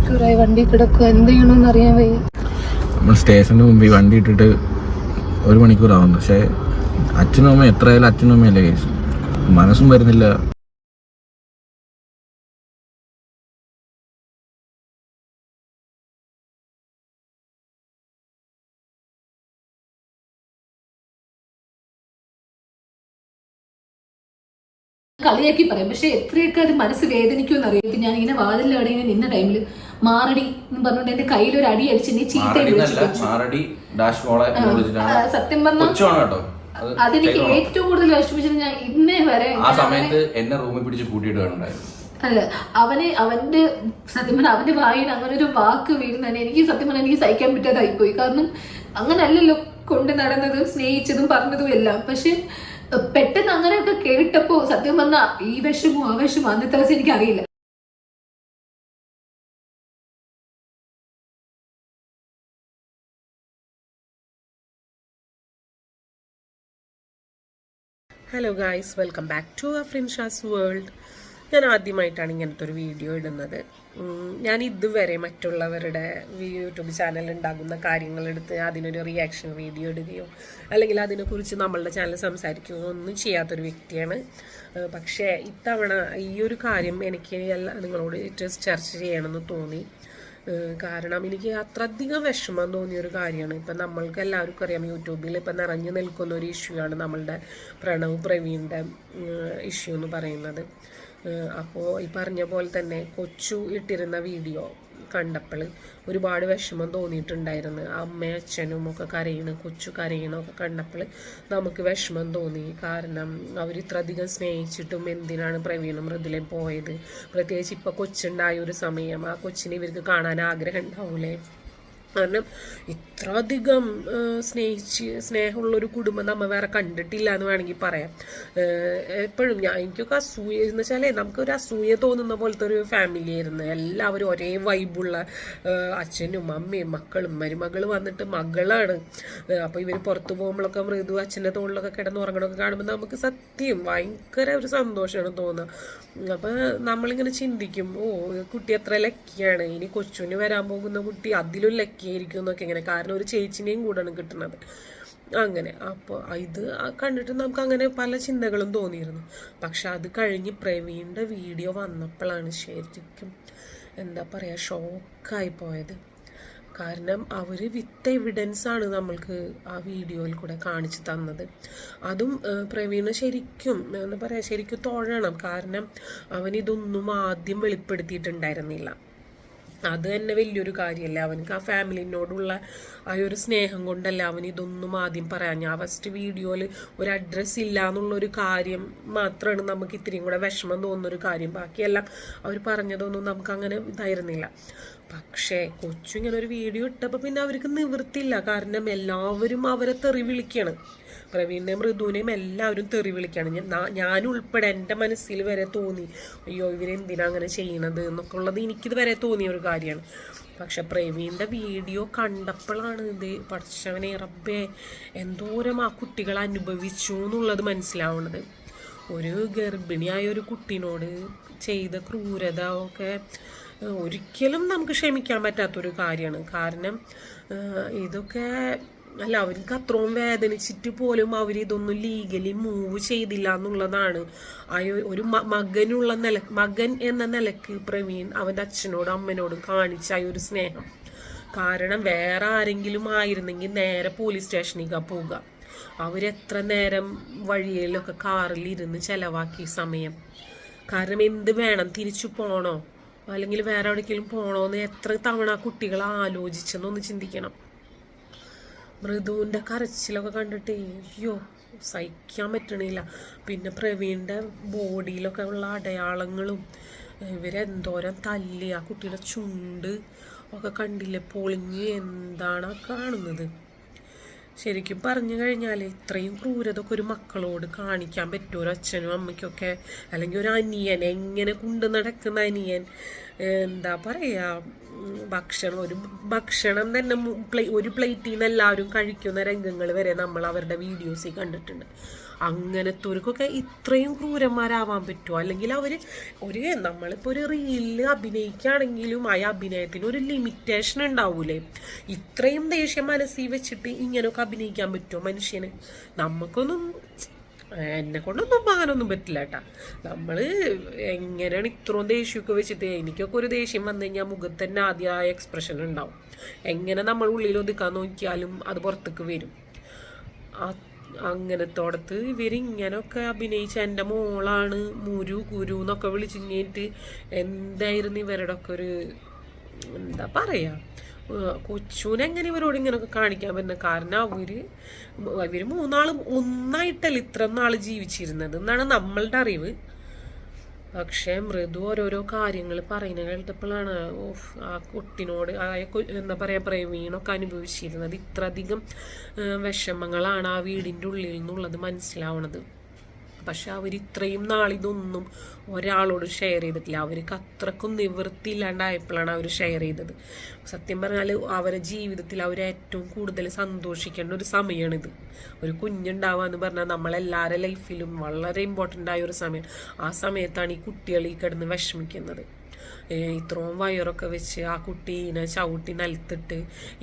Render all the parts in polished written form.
മണിക്കൂറായി വണ്ടി കിടക്കുക, എന്ത് ചെയ്യണമെന്ന് അറിയാൻ വയ്യ. നമ്മൾ സ്റ്റേഷന് മുമ്പിൽ വണ്ടി ഇട്ടിട്ട് 1 മണിക്കൂറാവുന്നു. പക്ഷേ അച്ഛനും അമ്മ എത്രയായാലും അച്ഛനും അമ്മയല്ലേ കേസ്, മനസ്സും വരുന്നില്ല. കളിയാക്കി പറയും, പക്ഷെ എത്രയൊക്കെ അത് മനസ്സ് വേദനിക്കുമെന്ന് അറിയാം. ഞാനിങ്ങനെ വാതിലവിടെ ഇങ്ങനെ നിന്ന ടൈമിൽ മാറടി എന്ന് പറഞ്ഞുകൊണ്ട് എന്റെ കയ്യിൽ ഒരു അടി അടിച്ച് എന്നെ സത്യം പറഞ്ഞാൽ അതെനിക്ക് ഏറ്റവും കൂടുതൽ വിഷമിച്ചത്. ഞാൻ ഇന്നേ വരെ ആ സമയത്ത് എന്നെ റൂമിൽ പിടിച്ച് കൂട്ടിയിട്ട് അല്ല, അവന്റെ സത്യം പറഞ്ഞാൽ അവന്റെ വായിൽ അങ്ങനെ ഒരു വാക്ക് വീഴുന്നതന്നെ എനിക്ക് സത്യം പറഞ്ഞാൽ എനിക്ക് സഹിക്കാൻ പറ്റാതായിപ്പോയി. കാരണം അങ്ങനല്ലല്ലോ കൊണ്ട് നടന്നതും സ്നേഹിച്ചതും പറഞ്ഞതും എല്ലാം. പക്ഷെ പെട്ടെന്ന് അങ്ങനെയൊക്കെ കേട്ടപ്പോ സത്യം പറഞ്ഞാൽ ഈ വിഷമോ ആ വിഷമോ അന്നത്തെ ദിവസം എനിക്കറിയില്ല. Hello guys, welcome back to Afrinshas world. ഞാൻ ആദ്യമായിട്ടാണ് ഇങ്ങനത്തെ ഒരു വീഡിയോ ഇടുന്നത്. ഞാൻ ഇതുവരെ മറ്റുള്ളവരുടെ യൂട്യൂബ് ചാനൽ ഉണ്ടാകുന്ന കാര്യങ്ങളെടുത്ത് അതിനൊരു റിയാക്ഷൻ വീഡിയോ ഇടുകയോ അല്ലെങ്കിൽ അതിനെക്കുറിച്ച് നമ്മളുടെ ചാനൽ സംസാരിക്കുകയോ ഒന്നും ചെയ്യാത്തൊരു വ്യക്തിയാണ്. പക്ഷേ ഇത്തവണ ഈ ഒരു കാര്യം എനിക്ക് നിങ്ങളോട് ചർച്ച ചെയ്യണമെന്ന് തോന്നി. കാരണം എനിക്ക് അത്രയധികം വിഷമം തോന്നിയൊരു കാര്യമാണ്. ഇപ്പം നമ്മൾക്ക് എല്ലാവർക്കും അറിയാം, യൂട്യൂബിൽ ഇപ്പം നിറഞ്ഞു നിൽക്കുന്ന ഒരു ഇഷ്യൂ ആണ് നമ്മളുടെ പ്രണവ് പ്രവീണിൻ്റെ ഇഷ്യൂ എന്ന് പറയുന്നത്. അപ്പോൾ ഈ പറഞ്ഞ പോലെ തന്നെ കൊച്ചു ഇട്ടിരുന്ന വീഡിയോ കണ്ടപ്പോൾ ഒരുപാട് വിഷമം തോന്നിയിട്ടുണ്ടായിരുന്നു. അമ്മയും അച്ഛനും ഒക്കെ കൊച്ചു കരയണമൊക്കെ കണ്ടപ്പോൾ നമുക്ക് വിഷമം തോന്നി. കാരണം അവർ ഇത്രയധികം സ്നേഹിച്ചിട്ടും എന്തിനാണ് പ്രവീണും മൃദുലയും പോയത്? പ്രത്യേകിച്ച് ഇപ്പോൾ കൊച്ചുണ്ടായ ഒരു സമയം, ആ കൊച്ചിനെ ഇവർക്ക് കാണാൻ ആഗ്രഹം ഉണ്ടാവൂലേ? കാരണം ഇത്ര അധികം സ്നേഹമുള്ളൊരു കുടുംബം നമ്മൾ വേറെ കണ്ടിട്ടില്ല എന്ന് വേണമെങ്കിൽ പറയാം. എപ്പോഴും എനിക്കൊക്കെ അസൂയ എന്ന് വെച്ചാലേ നമുക്കൊരു അസൂയ തോന്നുന്ന പോലത്തെ ഒരു ഫാമിലി ആയിരുന്നു. എല്ലാവരും ഒരേ വൈബുള്ള അച്ഛനും അമ്മയും മക്കളും. മരുമകൾ വന്നിട്ട് മകളാണ്. അപ്പോൾ ഇവർ പുറത്തു പോകുമ്പോഴൊക്കെ മൃദു അച്ഛൻ്റെ തോളിലൊക്കെ കിടന്ന് ഉറങ്ങണമൊക്കെ കാണുമ്പോൾ നമുക്ക് സത്യം ഭയങ്കര ഒരു സന്തോഷമാണ് തോന്നുക. അപ്പം നമ്മളിങ്ങനെ ചിന്തിക്കും, കുട്ടി എത്ര ലക്കിയാണ്, ഇനി കൊച്ചുവിന് വരാൻ പോകുന്ന കുട്ടി അതിലും ലക്കിയായിരിക്കും എന്നൊക്കെ ഇങ്ങനെ. കാരണം ഒരു ചേച്ചിനെയും കൂടെയാണ് കിട്ടുന്നത് അങ്ങനെ. അപ്പോൾ ഇത് കണ്ടിട്ട് നമുക്ക് അങ്ങനെ പല ചിന്തകളും തോന്നിയിരുന്നു. പക്ഷെ അത് കഴിഞ്ഞ് പ്രവീണിൻ്റെ വീഡിയോ വന്നപ്പോഴാണ് ശരിക്കും എന്താ പറയുക, ഷോക്കായി പോയത്. കാരണം അവർ വിത്ത് എവിഡൻസ് ആണ് നമ്മൾക്ക് ആ വീഡിയോയിൽ കൂടെ കാണിച്ചു തന്നത്. അതും പ്രവീണ് ശരിക്കും എന്താ പറയുക, ശരിക്കും തൊഴണം. കാരണം അവനിതൊന്നും ആദ്യം വെളിപ്പെടുത്തിയിട്ടുണ്ടായിരുന്നില്ല. അത് തന്നെ വലിയൊരു കാര്യമല്ല. അവനക്ക് ആ ഫാമിലിനോടുള്ള ആ ഒരു സ്നേഹം കൊണ്ടല്ല അവൻ ഇതൊന്നും ആദ്യം പറയാം. ഞാൻ ഫസ്റ്റ് വീഡിയോയിൽ ഒരു അഡ്രസ്സ് ഇല്ല എന്നുള്ളൊരു കാര്യം മാത്രമാണ് നമുക്ക് ഇത്രയും കൂടെ വിഷമം തോന്നുന്നൊരു കാര്യം. ബാക്കിയെല്ലാം അവർ പറഞ്ഞതൊന്നും നമുക്ക് അങ്ങനെ ഇതായിരുന്നില്ല. പക്ഷേ കൊച്ചു ഇങ്ങനെ ഒരു വീഡിയോ ഇട്ടപ്പോൾ പിന്നെ അവർക്ക് നിവൃത്തില്ല. കാരണം എല്ലാവരും അവരെ തെറി വിളിക്കണം. പ്രവീണിനെയും മൃദുവിനെയും എല്ലാവരും തെറി വിളിക്കുകയാണ്. ഞാനുൾപ്പെടെ എൻ്റെ മനസ്സിൽ വരെ തോന്നി, അയ്യോ ഇവരെന്തിനാ അങ്ങനെ ചെയ്യണത് എന്നൊക്കെ ഉള്ളത് എനിക്കിത് വരെ തോന്നിയ ഒരു കാര്യമാണ്. പക്ഷെ പ്രവീണിൻ്റെ വീഡിയോ കണ്ടപ്പോഴാണ് ഇത് പഠിച്ചവനെ റബ്ബേ എന്തോരം ആ കുട്ടികൾ അനുഭവിച്ചു എന്നുള്ളത് മനസ്സിലാവുന്നത്. ഒരു ഗർഭിണിയായ ഒരു കുട്ടീനോട് ചെയ്ത ക്രൂരത ഒക്കെ ഒരിക്കലും നമുക്ക് ക്ഷമിക്കാൻ പറ്റാത്തൊരു കാര്യമാണ്. കാരണം ഇതൊക്കെ അല്ല, അവർക്ക് അത്രയും വേദനിച്ചിട്ട് പോലും അവരിതൊന്നും ലീഗലി മൂവ് ചെയ്തില്ല എന്നുള്ളതാണ്. ഒരു മകൻ എന്ന നിലക്ക് പ്രവീൺ അവൻ്റെ അച്ഛനോടും അമ്മനോടും കാണിച്ച ആ ഒരു സ്നേഹം. കാരണം വേറെ ആരെങ്കിലും ആയിരുന്നെങ്കിൽ നേരെ പോലീസ് സ്റ്റേഷനിലേക്ക് പോവുക. അവരെത്ര നേരം വഴിയിലൊക്കെ കാറിലിരുന്ന് ചിലവാക്കിയ സമയം. കാരണം എന്ത് വേണം, തിരിച്ചു പോകണോ അല്ലെങ്കിൽ വേറെ എവിടേക്കെങ്കിലും പോകണോന്ന് എത്ര തവണ കുട്ടികൾ ആലോചിച്ചെന്നൊന്ന് ചിന്തിക്കണം. മൃദുവിൻ്റെ കരച്ചിലൊക്കെ കണ്ടിട്ട് അയ്യോ സഹിക്കാൻ പറ്റണില്ല. പിന്നെ പ്രവീണിൻ്റെ ബോഡിയിലൊക്കെ ഉള്ള അടയാളങ്ങളും ഇവരെന്തോരം തല്ലി ആ കുട്ടിയുടെ ചുണ്ട് ഒക്കെ കണ്ടില്ലേ പൊളിഞ്ഞ്. എന്താണ് കാണുന്നത്? ശരിക്കും പറഞ്ഞു കഴിഞ്ഞാൽ ഇത്രയും ക്രൂരതൊക്കെ ഒരു മക്കളോട് കാണിക്കാൻ പറ്റുമോ? ഒരു അച്ഛനും അമ്മയ്ക്കൊക്കെ, അല്ലെങ്കിൽ ഒരു അനിയൻ, എങ്ങനെ കൊണ്ടു നടക്കുന്ന അനിയൻ, എന്താ പറയുക, ഭക്ഷണം തന്നെ ഒരു പ്ലേറ്റിൽ നിന്ന് എല്ലാവരും കഴിക്കുന്ന രംഗങ്ങൾ വരെ നമ്മൾ അവരുടെ വീഡിയോസിൽ കണ്ടിട്ടുണ്ട്. അങ്ങനത്തെവർക്കൊക്കെ ഇത്രയും ക്രൂരന്മാരാവാൻ പറ്റുമോ? അല്ലെങ്കിൽ നമ്മളിപ്പോൾ ഒരു റീലിൽ അഭിനയിക്കുകയാണെങ്കിലും ആ അഭിനയത്തിന് ഒരു ലിമിറ്റേഷൻ ഉണ്ടാവൂലേ? ഇത്രയും ദേഷ്യം മനസ്സിൽ വെച്ചിട്ട് ഇങ്ങനെയൊക്കെ അഭിനയിക്കാൻ പറ്റുമോ മനുഷ്യന്? എന്നെ കൊണ്ടൊന്നും അങ്ങനൊന്നും പറ്റില്ല കേട്ടാ. നമ്മൾ എങ്ങനെയാണ് ഇത്രയും ദേഷ്യമൊക്കെ വെച്ചിട്ട്, എനിക്കൊക്കെ ഒരു ദേഷ്യം വന്നു കഴിഞ്ഞാൽ മുഖത്ത് തന്നെ ആദ്യമായ എക്സ്പ്രഷൻ ഉണ്ടാവും. എങ്ങനെ നമ്മൾ ഉള്ളിൽ ഒതുക്കാൻ നോക്കിയാലും അത് പുറത്തേക്ക് വരും. അങ്ങനത്തോടത്ത് ഇവരിങ്ങനൊക്കെ അഭിനയിച്ച എൻ്റെ മോളാണ് കുരു എന്നൊക്കെ വിളിച്ചു കഴിഞ്ഞിട്ട് എന്തായിരുന്നു ഇവരുടെ ഒക്കെ ഒരു എന്താ പറയാ, കൊച്ചൂനെങ്ങനെ ഇവരോട് ഇങ്ങനെയൊക്കെ കാണിക്കാൻ പറ്റുന്നത്? കാരണം ഇവര് മൂന്നാളും ഒന്നായിട്ടല്ല ഇത്ര നാള് ജീവിച്ചിരുന്നത് എന്നാണ് നമ്മളുടെ അറിവ്. പക്ഷെ മൃദു ഓരോരോ കാര്യങ്ങൾ പറയുന്ന കേട്ടപ്പോഴാണ് ആ കുട്ടിനോട് എന്താ പറയാ പ്രവീണൊക്കെ അനുഭവിച്ചിരുന്നത് ഇത്ര അധികം വിഷമങ്ങളാണ് ആ വീടിൻ്റെ ഉള്ളിൽ നിന്നുള്ളത് മനസ്സിലാവണത്. പക്ഷെ അവരിത്രയും നാളിതൊന്നും ഒരാളോട് ഷെയർ ചെയ്തിട്ടില്ല. അവർക്ക് അത്രക്കും നിവൃത്തിയില്ലാണ്ടായപ്പോഴാണ് അവർ ഷെയർ ചെയ്തത്. സത്യം പറഞ്ഞാൽ അവരുടെ ജീവിതത്തിൽ അവർ ഏറ്റവും കൂടുതൽ സന്തോഷിക്കേണ്ട ഒരു സമയമാണിത്. ഒരു കുഞ്ഞുണ്ടാവാന്ന് പറഞ്ഞാൽ നമ്മളെല്ലാവരുടെ ലൈഫിലും വളരെ ഇമ്പോർട്ടൻ്റ് ആയ ഒരു സമയം. ആ സമയത്താണ് ഈ കുട്ടികൾ ഈ കിടന്ന് വിഷമിക്കുന്നത്. ഇത്രയും വയറൊക്കെ വെച്ച് ആ കുട്ടീനെ ചവിട്ടി നിലത്തിട്ട്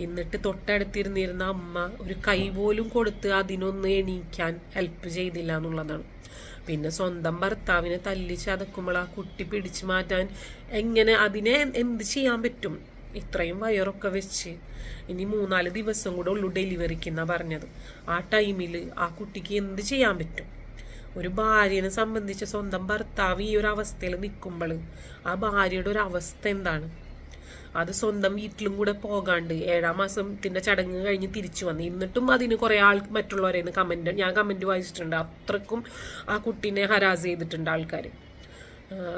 എന്നിട്ട് തൊട്ടടുത്തിരുന്നിരുന്ന അമ്മ ഒരു കൈ പോലും കൊടുത്ത് അതിനൊന്ന് എണീക്കാൻ ഹെൽപ്പ് ചെയ്തില്ല എന്നുള്ളതാണ്. പിന്നെ സ്വന്തം ഭർത്താവിനെ തല്ലി ചതക്കുമ്പോൾ ആ കുട്ടി പിടിച്ചു മാറ്റാൻ അതിനെ എന്ത് ചെയ്യാൻ പറ്റും? ഇത്രയും വയറൊക്കെ വെച്ച് ഇനി 3-4 ദിവസം കൂടെ ഉള്ളൂ ഡെലിവറിക്കെന്നാ പറഞ്ഞത്. ആ ടൈമിൽ ആ കുട്ടിക്ക് എന്ത് ചെയ്യാൻ പറ്റും? ഒരു ഭാര്യനെ സംബന്ധിച്ച് സ്വന്തം ഭർത്താവ് ഈ ഒരു അവസ്ഥയിൽ നിൽക്കുമ്പോൾ ആ ഭാര്യയുടെ ഒരു അവസ്ഥ എന്താണ്? അത് സ്വന്തം വീട്ടിലും കൂടെ പോകാണ്ട് 7-ാം മാസത്തിന്റെ ചടങ്ങ് കഴിഞ്ഞ് തിരിച്ചു വന്നു. എന്നിട്ടും അതിന് കുറെ മറ്റുള്ളവരെ ഞാൻ കമന്റ് വായിച്ചിട്ടുണ്ട്. അത്രക്കും ആ കുട്ടീനെ ഹരാസ് ചെയ്തിട്ടുണ്ട് ആൾക്കാർ.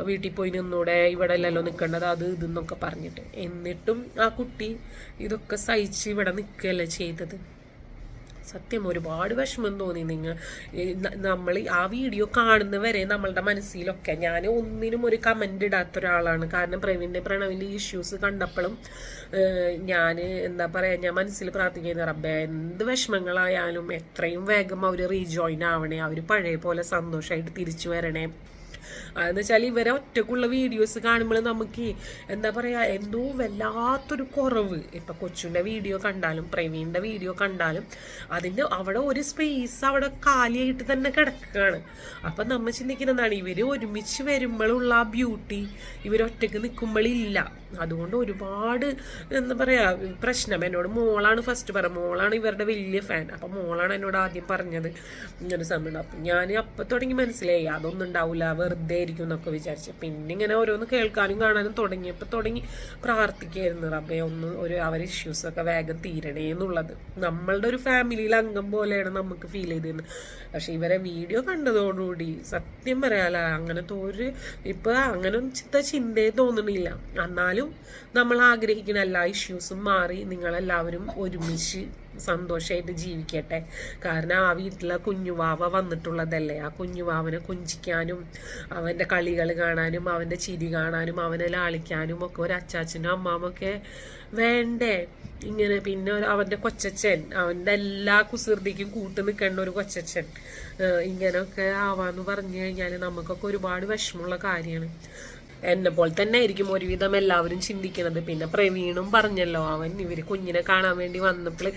വീട്ടിൽ പോയി നിന്നൂടെ, ഇവിടെ അല്ലല്ലോ നിൽക്കേണ്ടത്, അത് ഇതെന്നൊക്കെ പറഞ്ഞിട്ട്. എന്നിട്ടും ആ കുട്ടി ഇതൊക്കെ സഹിച്ച് ഇവിടെ നിൽക്കുകയല്ലേ ചെയ്തത്. സത്യം ഒരുപാട് വിഷമം തോന്നി. നമ്മൾ ആ വീഡിയോ കാണുന്നവരെ നമ്മളുടെ മനസ്സിലൊക്കെ, ഞാൻ ഒന്നിനും ഒരു കമന്റ് ഇടാത്ത ഒരാളാണ്. കാരണം പ്രണവിന്റെ ഇഷ്യൂസ് കണ്ടപ്പോഴും ഞാൻ എന്താ പറയാ, ഞാൻ മനസ്സിൽ പ്രാർത്ഥിക്കുന്ന റബ്ബേ, എന്ത് വിഷമങ്ങളായാലും എത്രയും വേഗം അവർ റീജോയിൻ ആവണേ, അവർ പഴയ പോലെ സന്തോഷമായിട്ട് തിരിച്ചു വരണേ. അതെന്ന് വെച്ചാൽ ഇവരെ ഒറ്റക്കുള്ള വീഡിയോസ് കാണുമ്പോൾ നമുക്ക് എന്താ പറയാ, എന്തോ വല്ലാത്തൊരു കുറവ്. ഇപ്പൊ കൊച്ചുന്റെ വീഡിയോ കണ്ടാലും പ്രവീണിന്റെ വീഡിയോ കണ്ടാലും അവിടെ ഒരു സ്പേസ് അവിടെ കാലിയായിട്ട് തന്നെ കിടക്കുകയാണ്. അപ്പൊ നമ്മൾ ചിന്തിക്കുന്നതാണ്, ഇവര് ഒരുമിച്ച് വരുമ്പോഴുള്ള ആ ബ്യൂട്ടി ഇവരൊറ്റക്ക് നിൽക്കുമ്പോഴില്ല. അതുകൊണ്ട് ഒരുപാട് എന്താ പറയാ പ്രശ്നം. എന്നോട് മോളാണ് ഫസ്റ്റ് മോളാണ് ഇവരുടെ വലിയ ഫാൻ. അപ്പൊ മോളാണ് എന്നോട് ആദ്യം പറഞ്ഞത് ഇങ്ങനെ സമയം. അപ്പൊ ഞാൻ അപ്പൊ തുടങ്ങി മനസ്സിലായി അതൊന്നും ഉണ്ടാവില്ല, വെറുതെ ആയിരിക്കും എന്നൊക്കെ വിചാരിച്ചു. പിന്നെ ഇങ്ങനെ ഓരോന്ന് കേൾക്കാനും കാണാനും തുടങ്ങി പ്രാർത്ഥിക്കായിരുന്നു, റബ്ബേ അവരെ ഇഷ്യൂസൊക്കെ വേഗം തീരണേ എന്നുള്ളത്. നമ്മളുടെ ഒരു ഫാമിലിയിലെ അംഗം പോലെയാണ് നമുക്ക് ഫീൽ ചെയ്തിരുന്നത്. പക്ഷെ ഇവരെ വീഡിയോ കണ്ടതോടുകൂടി സത്യം പറയാല അങ്ങനത്തെ അങ്ങനെ ചിന്തയെ തോന്നണില്ല. എന്നാലും നമ്മൾ ആഗ്രഹിക്കുന്ന എല്ലാ ഇഷ്യൂസും മാറി നിങ്ങളെല്ലാവരും ഒരുമിച്ച് സന്തോഷമായിട്ട് ജീവിക്കട്ടെ. കാരണം ആ വീട്ടിലെ കുഞ്ഞുവാവ വന്നിട്ടുള്ളതല്ലേ. ആ കുഞ്ഞുവാവനെ കൊഞ്ചിക്കാനും അവൻ്റെ കളികൾ കാണാനും അവൻ്റെ ചിരി കാണാനും അവനെ ലാളിക്കാനും ഒക്കെ ഒരു അച്ചാച്ചനും അമ്മാമൊക്കെ വേണ്ടേ ഇങ്ങനെ. പിന്നെ അവൻ്റെ കൊച്ചച്ഛൻ, അവൻ്റെ എല്ലാ കുസൃതിക്കും കൂട്ട് നിൽക്കേണ്ട ഒരു കൊച്ചച്ഛൻ ഇങ്ങനെയൊക്കെ ആവാന്ന് പറഞ്ഞു കഴിഞ്ഞാൽ നമുക്കൊക്കെ ഒരുപാട് വിഷമമുള്ള കാര്യമാണ്. എന്നെ പോലെ തന്നെ ആയിരിക്കും ഒരുവിധം എല്ലാവരും ചിന്തിക്കുന്നത്. പിന്നെ പ്രവീണും പറഞ്ഞല്ലോ, ഇവര് കുഞ്ഞിനെ കാണാൻ വേണ്ടി വന്നപ്പോൾ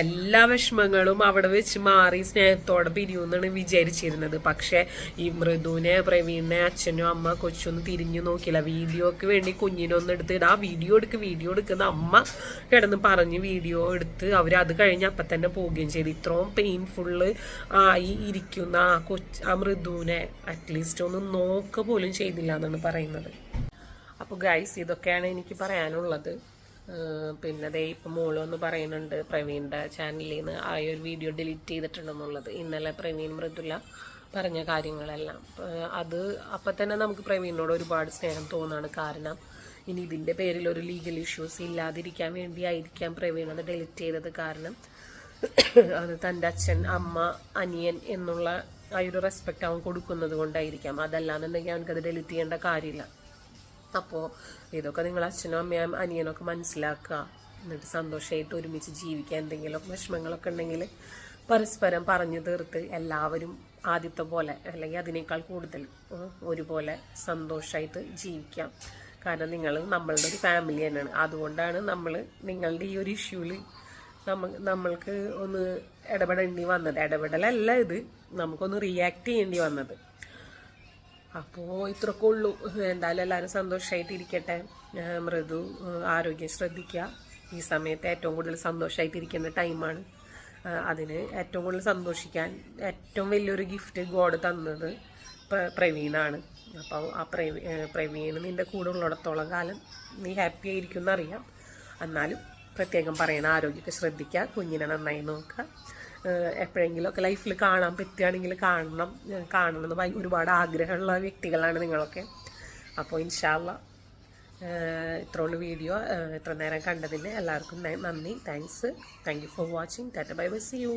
എല്ലാ വിഷമങ്ങളും അവിടെ വെച്ച് മാറി സ്നേഹത്തോടെ പിരിയുമെന്നാണ് വിചാരിച്ചിരുന്നത്. പക്ഷെ ഈ മൃദുവിനെ പ്രവീണിനെ അച്ഛനും അമ്മ കൊച്ചൊന്നും തിരിഞ്ഞു നോക്കില്ല. വീഡിയോക്ക് വേണ്ടി കുഞ്ഞിനൊന്നും എടുത്ത് വീഡിയോ എടുക്കുന്ന അമ്മ കിടന്ന് പറഞ്ഞ് വീഡിയോ എടുത്ത് അത് കഴിഞ്ഞ് അപ്പം തന്നെ പോവുകയും ചെയ്തു. ഇത്രയും പെയിൻഫുള്ള് ആയി ഇരിക്കുന്ന ആ മൃദുവിനെ അറ്റ്ലീസ്റ്റ് ഒന്ന് നോക്ക പോലും ചെയ്തില്ല എന്നാണ് പറയുന്നത്. അപ്പോൾ ഗൈസ്, ഇതൊക്കെയാണ് എനിക്ക് പറയാനുള്ളത്. പിന്നെ ദേ ഇപ്പം മോളൊന്ന് പറയുന്നുണ്ട് പ്രവീണിൻ്റെ ചാനലിൽ നിന്ന് ആ ഒരു വീഡിയോ ഡിലീറ്റ് ചെയ്തിട്ടുണ്ടെന്നുള്ളത്. ഇന്നലെ പ്രവീൺ മൃദുല പറഞ്ഞ കാര്യങ്ങളെല്ലാം അപ്പം തന്നെ നമുക്ക് പ്രവീണിനോട് ഒരുപാട് സ്നേഹം തോന്നാണ്. കാരണം ഇനി ഇതിൻ്റെ പേരിൽ ഒരു ലീഗൽ ഇഷ്യൂസ് ഇല്ലാതിരിക്കാൻ വേണ്ടി ആയിരിക്കാം പ്രവീൺ അത് ഡിലീറ്റ് ചെയ്തത്. കാരണം അത് തൻ്റെ അച്ഛൻ, അമ്മ, അനിയൻ എന്നുള്ള ആ ഒരു റെസ്പെക്റ്റ് അവൻ കൊടുക്കുന്നത് കൊണ്ടായിരിക്കാം. അതല്ലാന്നുണ്ടെങ്കിൽ അവനക്കത് ഡിലീറ്റ് ചെയ്യേണ്ട കാര്യമില്ല. അപ്പോൾ ഇതൊക്കെ നിങ്ങൾ അച്ഛനും അമ്മയും അനിയനൊക്കെ മനസ്സിലാക്കുക. എന്നിട്ട് സന്തോഷമായിട്ട് ഒരുമിച്ച് ജീവിക്കാൻ എന്തെങ്കിലും വിഷമങ്ങളൊക്കെ ഉണ്ടെങ്കിൽ പരസ്പരം പറഞ്ഞു തീർത്ത് എല്ലാവരും ആദ്യത്തെ പോലെ അല്ലെങ്കിൽ അതിനേക്കാൾ കൂടുതൽ ഒരുപോലെ സന്തോഷമായിട്ട് ജീവിക്കാം. കാരണം നിങ്ങൾ നമ്മളുടെ ഒരു ഫാമിലി തന്നെയാണ്. അതുകൊണ്ടാണ് നമ്മൾ നിങ്ങളുടെ ഈ ഒരു ഇഷ്യൂവിൽ നമ്മൾക്ക് ഒന്ന് ഇടപെടേണ്ടി വന്നത്. ഇടപെടലല്ല ഇത്, നമുക്കൊന്ന് റിയാക്ട് ചെയ്യേണ്ടി വന്നത്. അപ്പോൾ ഇത്രയൊക്കെ ഉള്ളൂ. എന്തായാലും എല്ലാവരും സന്തോഷമായിട്ട് ഇരിക്കട്ടെ. മൃദു ആരോഗ്യം ശ്രദ്ധിക്കുക. ഈ സമയത്ത് ഏറ്റവും കൂടുതൽ സന്തോഷമായിട്ടിരിക്കേണ്ട ടൈമാണ്. അതിന് ഏറ്റവും കൂടുതൽ സന്തോഷിക്കാൻ ഏറ്റവും വലിയൊരു ഗിഫ്റ്റ് ഗോഡ് തന്നത് പ്രവീണാണ്. അപ്പോൾ ആ പ്രവീണ് നിൻ്റെ കൂടെ ഉള്ളിടത്തോളം കാലം നീ ഹാപ്പി ആയിരിക്കും എന്നറിയാം. എന്നാലും പ്രത്യേകം പറയണം, ആരോഗ്യമൊക്കെ ശ്രദ്ധിക്കുക, കുഞ്ഞിനെ നന്നായി നോക്കുക. എപ്പോഴെങ്കിലുമൊക്കെ ലൈഫിൽ കാണാൻ പറ്റുകയാണെങ്കിൽ കാണണമെന്ന് ഒരുപാട് ആഗ്രഹമുള്ള വ്യക്തികളാണ് നിങ്ങളൊക്കെ. അപ്പോൾ ഇൻഷാ അല്ലാ ഇത്രയുള്ള വീഡിയോ ഇത്ര നേരം കണ്ടതിന് എല്ലാവർക്കും നന്ദി. Thank you for watching. ടാറ്റ ബൈ ബൈ, സീ യു.